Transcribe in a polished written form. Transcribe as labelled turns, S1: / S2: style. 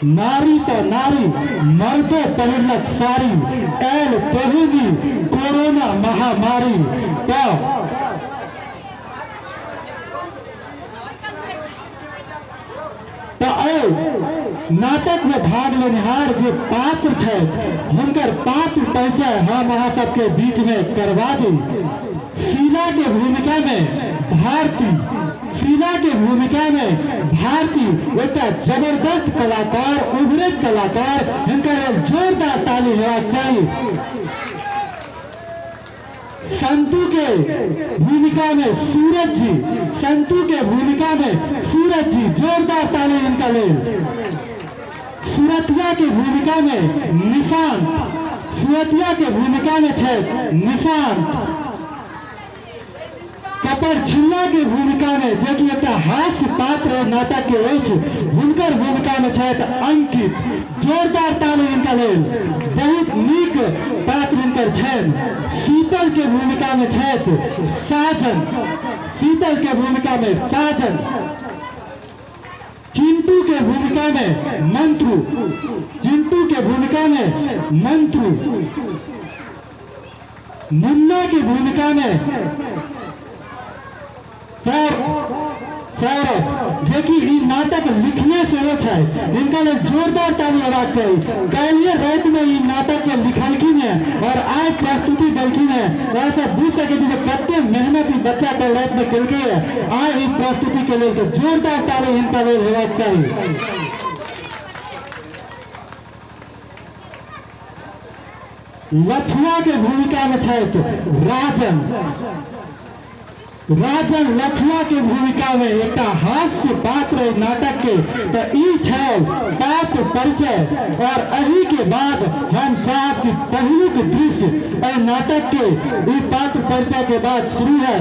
S1: नारी तो नारी मर्दो पहिरलक साड़ी, आयल तोहिनी कोरोना महामारी। नाटक में भाग लेनिहार जो पात्र है हुनकर पात्र परिचय हम अहाँ सबके बीच में करवा दी। शीला के भूमिका में भारती, शीला के भूमिका में भारती एक जबरदस्त कलाकार, उभरत कलाकार, इनका जोरदार ताली होना चाहिए। संतू के भूमिका में सूरज जी, संतू के भूमिका में सूरज जी, जोरदार ताली इनका ले। सुरतिया की भूमिका में निशांत, सुरतिया के भूमिका में है निशांत। कपर छिल्ला की भूमिका में जो कि एक हास्य पात्र नाटक के हुनकर भूमिका में है अंकित, जोरदार ताली इनका ले। बहुत नीक पात्र इनकर है। शीतल के भूमिका में है साजन, शीतल के भूमिका में साजन। चिंटू के भूमिका में मंत्रु, चिंटू के भूमिका में मंत्रु। मुन्ना की भूमिका में सौरभ, जो कि नाटक लिखने से वो है, इनका लिए जोरदार ताली आवाज चाहिए। कल रात में ये नाटक के लिखलखिन है और आज प्रस्तुति दलखिन है। ऐसा बुझ सके जो कत्ते मेहनत बच्चा कल रात में कल है आज इस प्रस्तुति के लिए, तो जोरदार ताली इनका लिए होना चाहिए। लठुआ के भूमिका में है राजन, राजन लठुआ के भूमिका में एक हास्य पात्र नाटक के तो ई पात्र परिचय। और अही के बाद हम चाहब की पहलू के दृश्य नाटक के पात्र परिचय के बाद शुरू है।